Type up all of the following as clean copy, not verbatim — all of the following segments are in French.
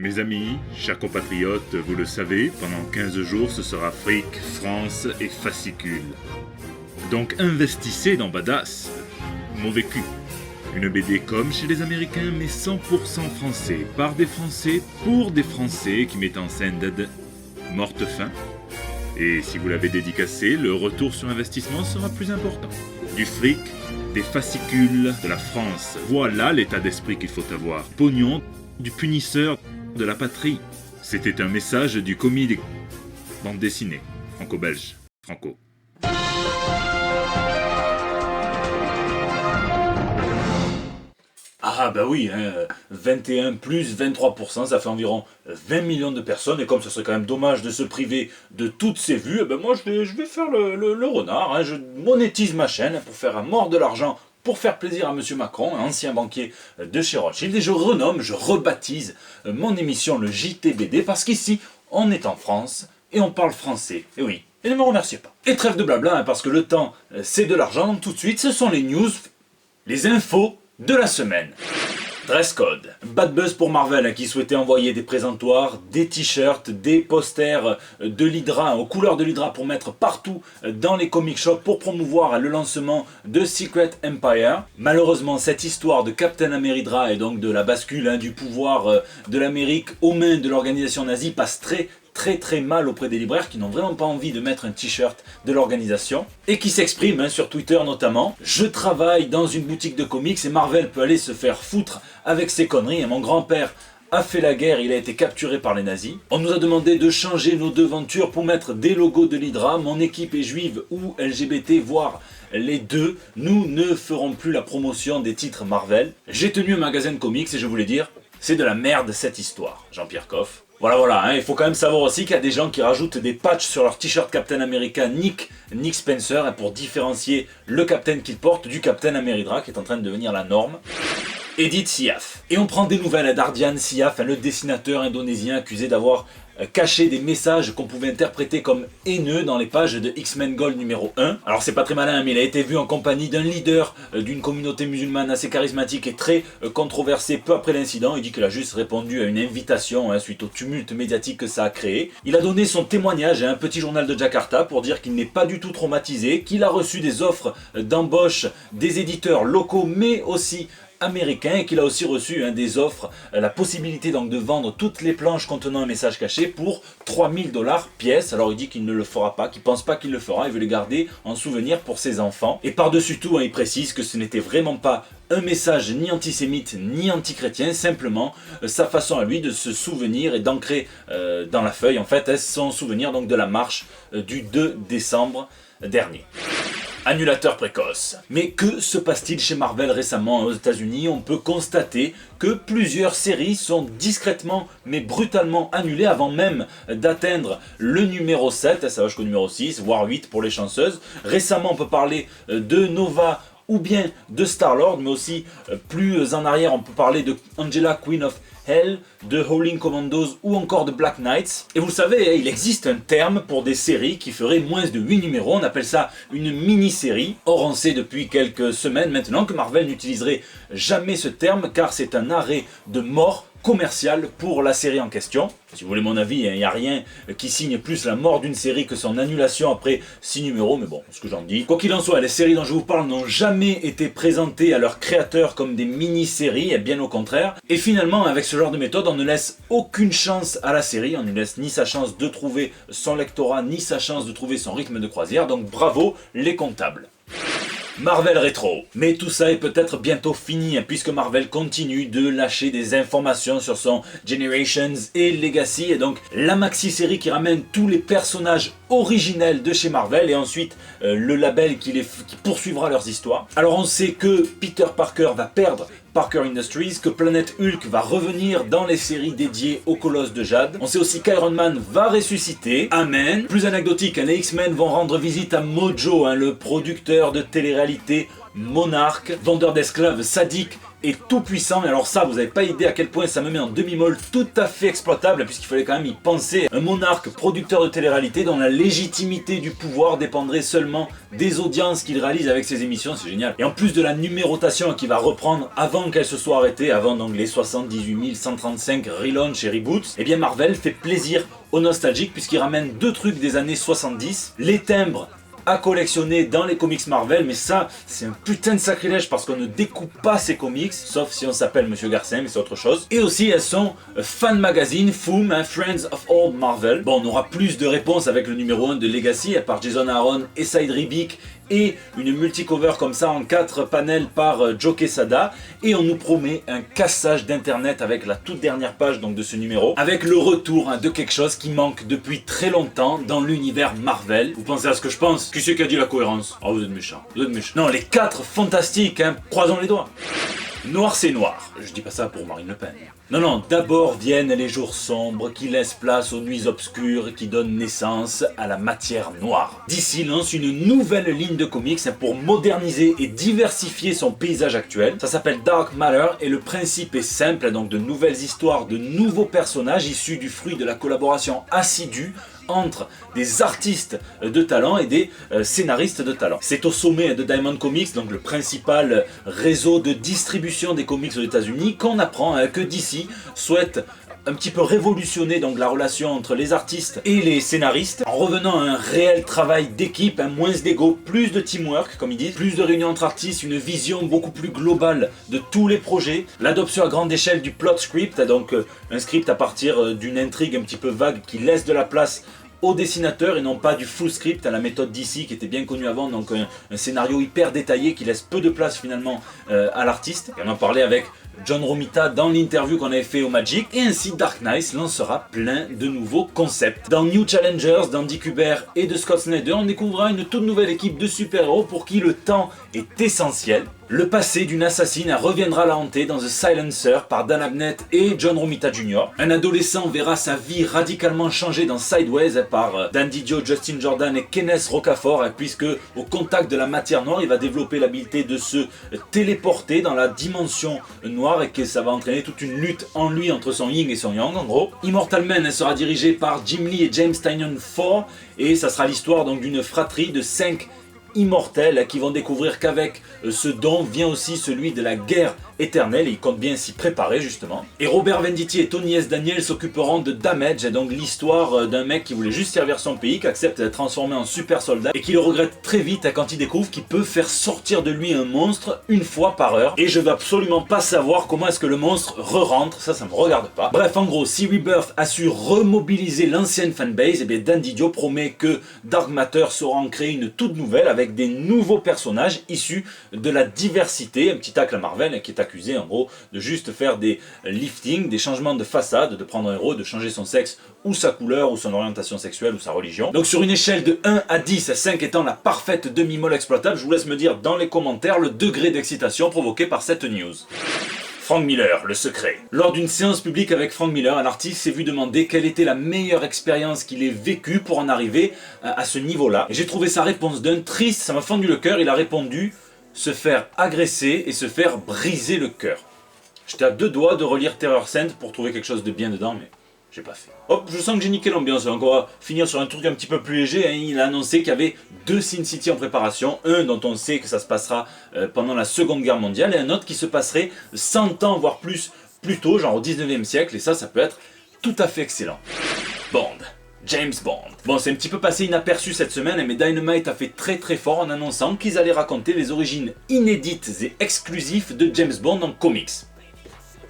Mes amis, chers compatriotes, vous le savez, pendant 15 jours, ce sera fric, France et fascicule. Donc investissez dans Badass. Mauvais cul. Une BD comme chez les Américains, mais 100% français, par des Français, pour des Français, qui mettent en scène Dead morte-faim. Et si vous l'avez dédicacé, le retour sur investissement sera plus important. Du fric, des fascicules, de la France. Voilà l'état d'esprit qu'il faut avoir. Pognon, du punisseur, de la patrie. C'était un message du commis des bande dessinée, franco-belge, franco. Ah bah oui, 21 plus 23%, ça fait environ 20 millions de personnes, et comme ce serait quand même dommage de se priver de toutes ces vues, moi je vais faire le renard, je monétise ma chaîne pour faire à mort de l'argent, pour faire plaisir à Monsieur Macron, un ancien banquier de chez Rothschild, et je rebaptise mon émission le JTBD, parce qu'ici, on est en France, et on parle français, et oui, et ne me remerciez pas. Et trêve de blabla, parce que le temps, c'est de l'argent, donc tout de suite, ce sont les news, les infos de la semaine. Dress code. Bad buzz pour Marvel qui souhaitait envoyer des présentoirs, des t-shirts, des posters de l'Hydra, aux couleurs de l'Hydra pour mettre partout dans les comic shops pour promouvoir le lancement de Secret Empire. Malheureusement, cette histoire de Captain America et donc de la bascule du pouvoir de l'Amérique aux mains de l'organisation nazie passe très mal auprès des libraires qui n'ont vraiment pas envie de mettre un t-shirt de l'organisation et qui s'expriment sur Twitter notamment. Je travaille dans une boutique de comics et Marvel peut aller se faire foutre avec ses conneries, et mon grand-père a fait la guerre, il a été capturé par les nazis. On nous a demandé de changer nos devantures pour mettre des logos de l'Hydra. Mon équipe est juive ou LGBT, voire les deux. Nous ne ferons plus la promotion des titres Marvel. J'ai tenu un magasin de comics et je voulais dire, c'est de la merde cette histoire. Jean-Pierre Coff. Voilà, il faut quand même savoir aussi qu'il y a des gens qui rajoutent des patchs sur leur t-shirt Captain America Nick Spencer pour différencier le Captain qu'il porte du Captain America qui est en train de devenir la norme. Edith Siaf. Et on prend des nouvelles d'Ardian Siaf, le dessinateur indonésien accusé d'avoir caché des messages qu'on pouvait interpréter comme haineux dans les pages de X-Men Gold numéro 1. Alors c'est pas très malin, mais il a été vu en compagnie d'un leader d'une communauté musulmane assez charismatique et très controversé peu après l'incident. Il dit qu'il a juste répondu à une invitation suite au tumulte médiatique que ça a créé. Il a donné son témoignage à un petit journal de Jakarta pour dire qu'il n'est pas du tout traumatisé, qu'il a reçu des offres d'embauche des éditeurs locaux mais aussi américain, et qu'il a aussi reçu des offres, la possibilité donc de vendre toutes les planches contenant un message caché pour 3000 $ pièce. Alors il dit qu'il ne le fera pas, qu'il pense pas qu'il le fera, il veut les garder en souvenir pour ses enfants. Et par-dessus tout, il précise que ce n'était vraiment pas un message ni antisémite ni antichrétien, simplement sa façon à lui de se souvenir et d'ancrer dans la feuille en fait son souvenir donc de la marche du 2 décembre dernier. Annulateur précoce. Mais que se passe-t-il chez Marvel récemment aux États-Unis? On peut constater que plusieurs séries sont discrètement mais brutalement annulées avant même d'atteindre le numéro 7, ça va jusqu'au numéro 6, voire 8 pour les chanceuses. Récemment, on peut parler de Nova ou bien de Star-Lord, mais aussi plus en arrière, on peut parler de Angela, Queen of Hell, de Howling Commandos ou encore de Black Knights. Et vous le savez, il existe un terme pour des séries qui feraient moins de 8 numéros, on appelle ça une mini-série. Or on sait depuis quelques semaines maintenant que Marvel n'utiliserait jamais ce terme car c'est un arrêt de mort commercial pour la série en question. Si vous voulez mon avis, il n'y a rien qui signe plus la mort d'une série que son annulation après 6 numéros, mais bon, ce que j'en dis. Quoi qu'il en soit, les séries dont je vous parle n'ont jamais été présentées à leurs créateurs comme des mini-séries, et bien au contraire. Et finalement, avec ce genre de méthode, on ne laisse aucune chance à la série, on ne laisse ni sa chance de trouver son lectorat, ni sa chance de trouver son rythme de croisière, donc bravo les comptables. Marvel Rétro. Mais tout ça est peut-être bientôt fini puisque Marvel continue de lâcher des informations sur son Generations et Legacy, et donc la maxi-série qui ramène tous les personnages originels de chez Marvel et ensuite le label qui poursuivra leurs histoires. Alors on sait que Peter Parker va perdre Parker Industries, que Planète Hulk va revenir dans les séries dédiées au Colosse de Jade. On sait aussi qu'Iron Man va ressusciter. Amen. Plus anecdotique, les X-Men vont rendre visite à Mojo, le producteur de télé-réalité monarque, vendeur d'esclaves sadique et tout puissant. Et alors ça, vous n'avez pas idée à quel point ça me met en demi-molle tout à fait exploitable, puisqu'il fallait quand même y penser. Un monarque producteur de télé-réalité dont la légitimité du pouvoir dépendrait seulement des audiences qu'il réalise avec ses émissions, c'est génial. Et en plus de la numérotation qui va reprendre avant qu'elle se soit arrêtée, avant donc les 78 135 relaunch et reboots, eh bien Marvel fait plaisir aux nostalgiques puisqu'il ramène deux trucs des années 70, les timbres à collectionner dans les comics Marvel, mais ça c'est un putain de sacrilège parce qu'on ne découpe pas ces comics, sauf si on s'appelle Monsieur Garcin, mais c'est autre chose. Et aussi elles sont fan magazine, FOOM, Friends of Old Marvel. Bon, on aura plus de réponses avec le numéro 1 de Legacy, par Jason Aaron et Saïd Ribic, et une multicover comme ça en 4 panels par Joe Quesada, et on nous promet un cassage d'internet avec la toute dernière page donc de ce numéro, avec le retour de quelque chose qui manque depuis très longtemps dans l'univers Marvel. Vous pensez à ce que je pense? Qui c'est qui a dit la cohérence? Oh, vous êtes méchants, vous êtes méchants. Non, les 4 fantastiques, croisons les doigts. Noir c'est noir, je dis pas ça pour Marine Le Pen. Non, d'abord viennent les jours sombres qui laissent place aux nuits obscures qui donnent naissance à la matière noire. DC lance une nouvelle ligne de comics pour moderniser et diversifier son paysage actuel. Ça s'appelle Dark Matter et le principe est simple, donc de nouvelles histoires, de nouveaux personnages issus du fruit de la collaboration assidue entre des artistes de talent et des scénaristes de talent. C'est au sommet de Diamond Comics, donc le principal réseau de distribution des comics aux États-Unis, qu'on apprend que DC souhaite un petit peu révolutionner donc la relation entre les artistes et les scénaristes en revenant à un réel travail d'équipe, moins d'ego, plus de teamwork comme ils disent, plus de réunions entre artistes, une vision beaucoup plus globale de tous les projets, l'adoption à grande échelle du plot script, donc un script à partir d'une intrigue un petit peu vague qui laisse de la place au dessinateur et non pas du full script à la méthode DC qui était bien connue avant, donc un scénario hyper détaillé qui laisse peu de place finalement à l'artiste. Et on en parlait avec John Romita dans l'interview qu'on avait fait au Magic, et ainsi Dark Knight lancera plein de nouveaux concepts. Dans New Challengers, d'Andy Kubert et de Scott Snyder, on découvrira une toute nouvelle équipe de super-héros pour qui le temps est essentiel. Le passé d'une assassine reviendra la hanter dans The Silencer par Dan Abnett et John Romita Jr. Un adolescent verra sa vie radicalement changer dans Sideways par Dan Didio, Justin Jordan et Kenneth Rocafort, puisque au contact de la matière noire, il va développer l'habilité de se téléporter dans la dimension noire et que ça va entraîner toute une lutte en lui entre son yin et son yang en gros. Immortal Man sera dirigé par Jim Lee et James Tynion IV et ça sera l'histoire donc d'une fratrie de 5 immortels qui vont découvrir qu'avec ce don vient aussi celui de la guerre éternelle et ils comptent bien s'y préparer justement. Et Robert Venditti et Tony S. Daniel s'occuperont de Damage, donc l'histoire d'un mec qui voulait juste servir son pays, qui accepte d'être transformé en super soldat et qui le regrette très vite quand il découvre qu'il peut faire sortir de lui un monstre une fois par heure. Et je veux absolument pas savoir comment est-ce que le monstre re-rentre, ça me regarde pas. Bref, en gros, si Rebirth a su remobiliser l'ancienne fanbase, et bien Dan Didio promet que Dark Matter saura en créer une toute nouvelle avec des nouveaux personnages issus de la diversité. Un petit tacle à Marvel qui est accusé en gros de juste faire des liftings, des changements de façade, de prendre un héros, de changer son sexe ou sa couleur ou son orientation sexuelle ou sa religion. Donc sur une échelle de 1 à 10, 5 étant la parfaite demi-molle exploitable, je vous laisse me dire dans les commentaires le degré d'excitation provoqué par cette news. Frank Miller, le secret. Lors d'une séance publique avec Frank Miller, un artiste s'est vu demander quelle était la meilleure expérience qu'il ait vécue pour en arriver à ce niveau-là. Et j'ai trouvé sa réponse d'un triste, ça m'a fendu le cœur, il a répondu « se faire agresser et se faire briser le cœur ». J'étais à 2 doigts de relire Terror Scent pour trouver quelque chose de bien dedans, mais j'ai pas fait. Hop, je sens que j'ai niqué l'ambiance, donc on va finir sur un truc un petit peu plus léger. Il a annoncé qu'il y avait 2 Sin City en préparation, un dont on sait que ça se passera pendant la Seconde Guerre mondiale, et un autre qui se passerait 100 ans, voire plus tôt, genre au 19e siècle, et ça peut être tout à fait excellent. Bond. James Bond. Bon, c'est un petit peu passé inaperçu cette semaine, mais Dynamite a fait très fort en annonçant qu'ils allaient raconter les origines inédites et exclusives de James Bond en comics.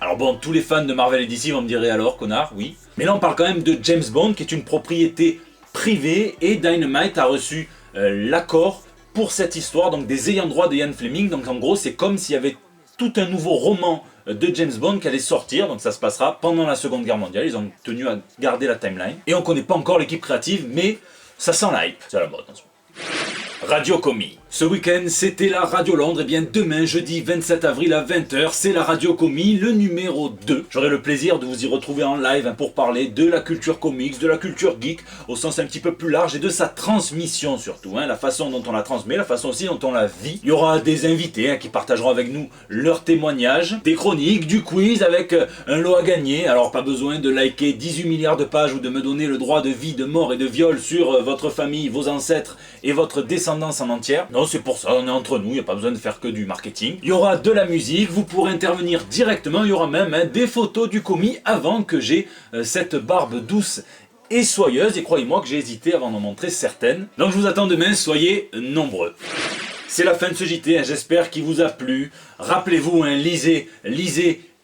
Alors bon, tous les fans de Marvel et DC vont me dire, et alors, connard, oui. Mais là, on parle quand même de James Bond, qui est une propriété privée, et Dynamite a reçu l'accord pour cette histoire, donc des ayants droit de Ian Fleming. Donc en gros, c'est comme s'il y avait tout un nouveau roman de James Bond qui allait sortir, donc ça se passera pendant la Seconde Guerre mondiale. Ils ont tenu à garder la timeline. Et on connaît pas encore l'équipe créative, mais ça sent la hype. C'est à la mode en ce moment. Radio Comi. Ce week-end, c'était la Radio Londres, et bien demain, jeudi 27 avril à 20h, c'est la Radio Commis, le numéro 2. J'aurai le plaisir de vous y retrouver en live pour parler de la culture comics, de la culture geek, au sens un petit peu plus large, et de sa transmission surtout, la façon dont on la transmet, la façon aussi dont on la vit. Il y aura des invités qui partageront avec nous leurs témoignages, des chroniques, du quiz avec un lot à gagner. Alors pas besoin de liker 18 milliards de pages ou de me donner le droit de vie, de mort et de viol sur votre famille, vos ancêtres et votre descendance en entière. Non, c'est pour ça, on est entre nous, il n'y a pas besoin de faire que du marketing. Il y aura de la musique, vous pourrez intervenir directement, il y aura même des photos du commis avant que j'ai cette barbe douce et soyeuse. Et croyez-moi que j'ai hésité avant d'en montrer certaines. Donc je vous attends demain, soyez nombreux. C'est la fin de ce JT, j'espère qu'il vous a plu. Rappelez-vous, lisez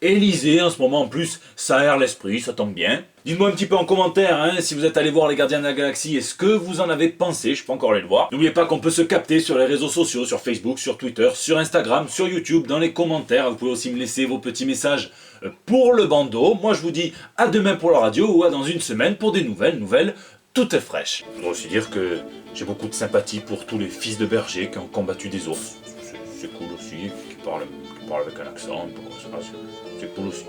et lisez. En ce moment en plus, ça aère l'esprit, ça tombe bien. Dites-moi un petit peu en commentaire si vous êtes allé voir Les Gardiens de la Galaxie et ce que vous en avez pensé, je peux encore aller le voir. N'oubliez pas qu'on peut se capter sur les réseaux sociaux, sur Facebook, sur Twitter, sur Instagram, sur YouTube, dans les commentaires. Vous pouvez aussi me laisser vos petits messages pour le bandeau. Moi je vous dis à demain pour la radio ou à dans une semaine pour des nouvelles toutes fraîches. Je voudrais aussi dire que j'ai beaucoup de sympathie pour tous les fils de bergers qui ont combattu des ours. C'est cool aussi, qui parlent avec un accent, c'est cool aussi.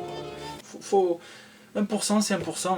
1%, c'est 1%.